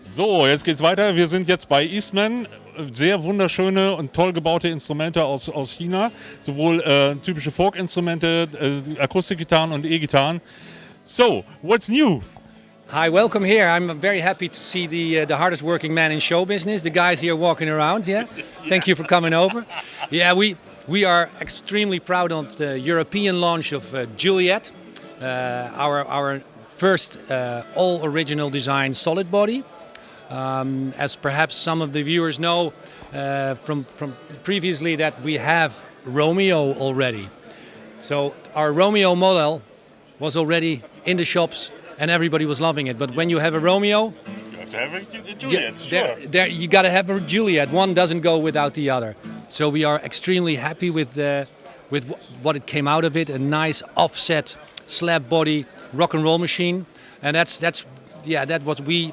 So, jetzt geht's weiter. Wir sind jetzt bei Eastman. Sehr wunderschöne und toll gebaute Instrumente aus China. Sowohl typische Folk-Instrumente, Akustikgitarren und E-Gitarren. So, what's new? Hi, welcome here. I'm very happy to see the hardest working man in show business. The guys here walking around. Yeah, thank you for coming over. Yeah, we are extremely proud of the European launch of Juliet, our first all original design solid body. As perhaps some of the viewers know from previously, that we have Romeo already. So our Romeo model was already in the shops and everybody was loving it. But when you have a Romeo, You have to have a Juliet, sure. there you got to have a Juliet. One doesn't go without the other. So we are extremely happy with what it came out of it. A nice offset slab body rock and roll machine, and that's what we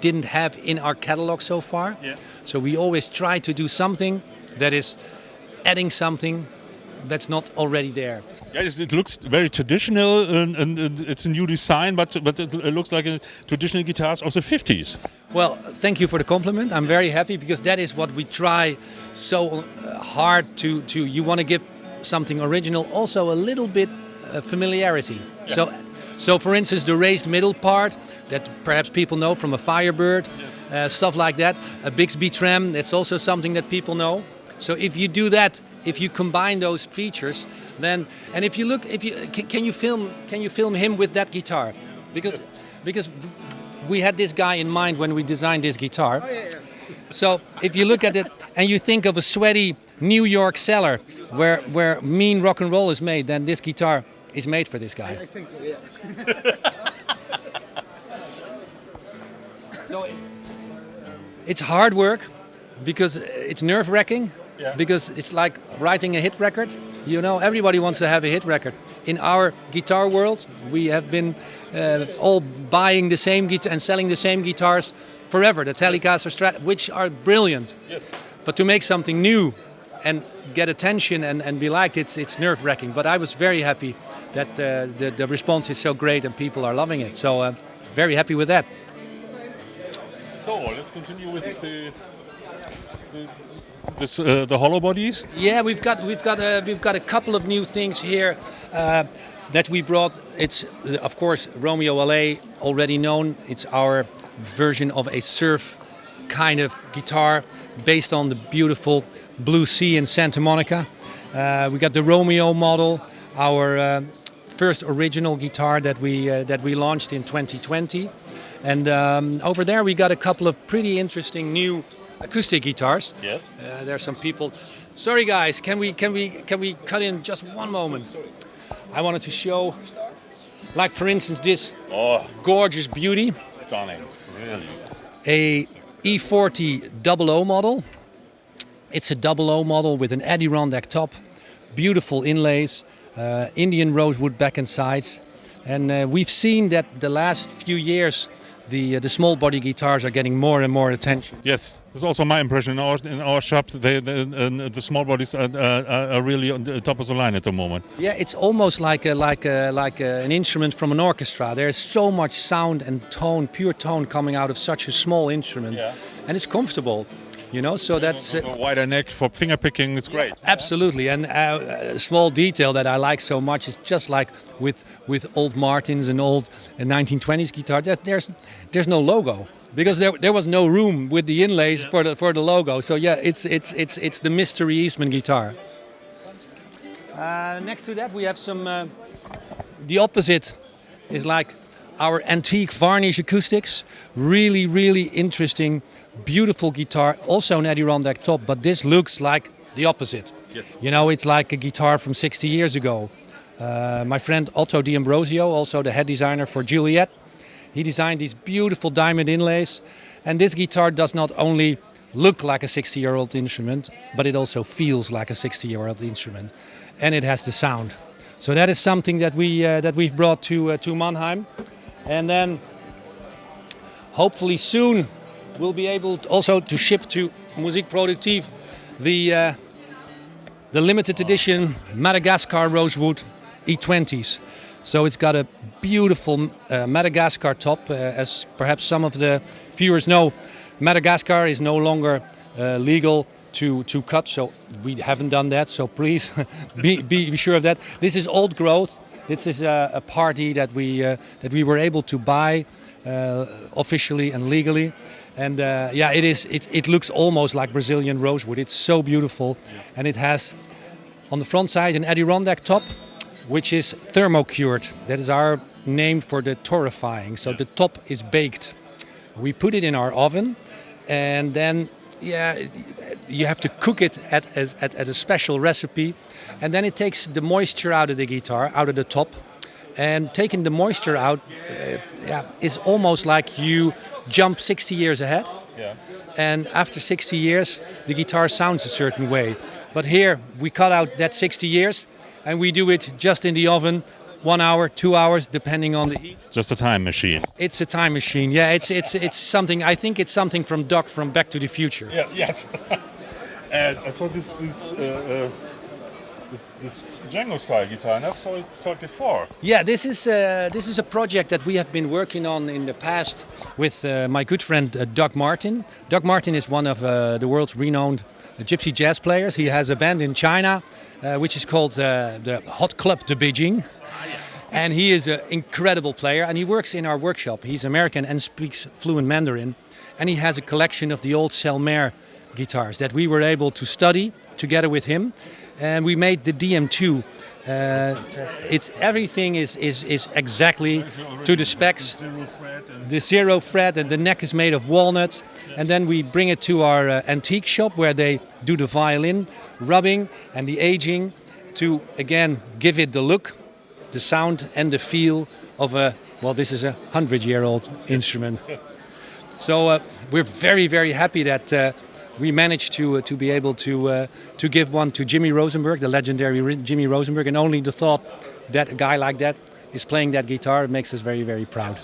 didn't have in our catalog so far. Yeah. So we always try to do something that is adding something that's not already there. Yes, it looks very traditional and it's a new design, but it looks like a traditional guitars of the 50s. Well, thank you for the compliment. I'm very happy because that is what we try so hard to. You want to give something original, also a little bit familiarity. Yeah. So for instance, the raised middle part that perhaps people know from a Firebird, stuff like that. A Bixby Trem, that's also something that people know. So if you do that, if you combine those features, then and if you look, can you film him with that guitar, because we had this guy in mind when we designed this guitar. Oh, yeah. So if you look at it and you think of a sweaty New York cellar where mean rock and roll is made, then this guitar is made for this guy. I think so, yeah. So it's hard work because it's nerve-wracking. Yeah. Because it's like writing a hit record. You know, everybody wants to have a hit record. In our guitar world, we have been all buying the same guitar and selling the same guitars forever. The Telecaster Strat, which are brilliant. Yes. But to make something new and get attention and be liked, it's nerve-wracking. But I was very happy that the response is so great and people are loving it. So very happy with that. So, let's continue with the hollow bodies. Yeah, we've got a couple of new things here that we brought. It's of course Romeo LA, already known. It's our version of a surf kind of guitar based on the beautiful blue sea in Santa Monica. We got the Romeo model, our first original guitar that we launched in 2020, and over there we got a couple of pretty interesting new acoustic guitars. Yes. There are some people. Sorry guys, can we cut in just one moment? I wanted to show, like for instance, this gorgeous beauty. Stunning, really. A E40 00 model. It's a 00 model with an Adirondack top, beautiful inlays, Indian rosewood back and sides, and we've seen that the last few years the small body guitars are getting more and more attention. Yes, that's also my impression. In our shop, the small bodies are really on the top of the line at the moment. Yeah, it's almost like an instrument from an orchestra. There's so much sound and tone, pure tone, coming out of such a small instrument, and it's comfortable. You know, so that's a wider neck for finger picking. It's great. Absolutely, and a small detail that I like so much is just like with old Martins and old 1920s guitar. There's no logo because there was no room with the inlays for the logo. So yeah, it's the mystery Eastman guitar. Next to that we have some. The opposite is like our antique varnish acoustics. Really, really interesting. Beautiful guitar, also an Adirondack top, but this looks like the opposite. Yes. You know, it's like a guitar from 60 years ago. My friend Otto D'Ambrosio, also the head designer for Juliet, he designed these beautiful diamond inlays, and this guitar does not only look like a 60-year-old instrument, but it also feels like a 60-year-old instrument, and it has the sound. So that is something that we've brought to Mannheim, and then hopefully soon we'll be able also to ship to Musik Produktiv the limited edition Madagascar Rosewood E20s. So it's got a beautiful Madagascar top. As perhaps some of the viewers know, Madagascar is no longer legal to cut, so we haven't done that. So please be sure of that. This is old growth. This is a party that we were able to buy officially and legally. And it looks almost like Brazilian rosewood. It's so beautiful. Yes. And it has on the front side an Adirondack top, which is thermocured. That is our name for the torrefying. So the top is baked. We put it in our oven, and then you have to cook it at a special recipe, and then it takes the moisture out of the guitar, out of the top. And taking the moisture out is almost like you jump 60 years ahead. Yeah. And after 60 years, the guitar sounds a certain way. But here we cut out that 60 years, and we do it just in the oven, 1 hour, 2 hours, depending on the heat. Just a time machine. It's a time machine. Yeah, it's something. I think it's something from Doc from Back to the Future. Yeah. Yes. And I saw this Django style guitar. I never saw it before. Yeah, this is a project that we have been working on in the past with my good friend Doug Martin. Doug Martin is one of the world's renowned gypsy jazz players. He has a band in China, which is called the Hot Club de Beijing. And he is an incredible player, and he works in our workshop. He's American and speaks fluent Mandarin, and he has a collection of the old Selmer guitars that we were able to study together with him, and we made the DM2. It's everything is exactly to the specs. The 0 fret, and the neck is made of walnuts, and then we bring it to our antique shop where they do the violin rubbing and the aging to again give it the look, the sound and the feel of this is a 100-year-old instrument. So we're very, very happy that we managed to be able to give one to Jimmy Rosenberg, the legendary Jimmy Rosenberg, and only the thought that a guy like that is playing that guitar makes us very, very proud.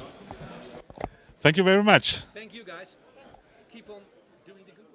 Thank you very much. Thank you, guys. Keep on doing the good.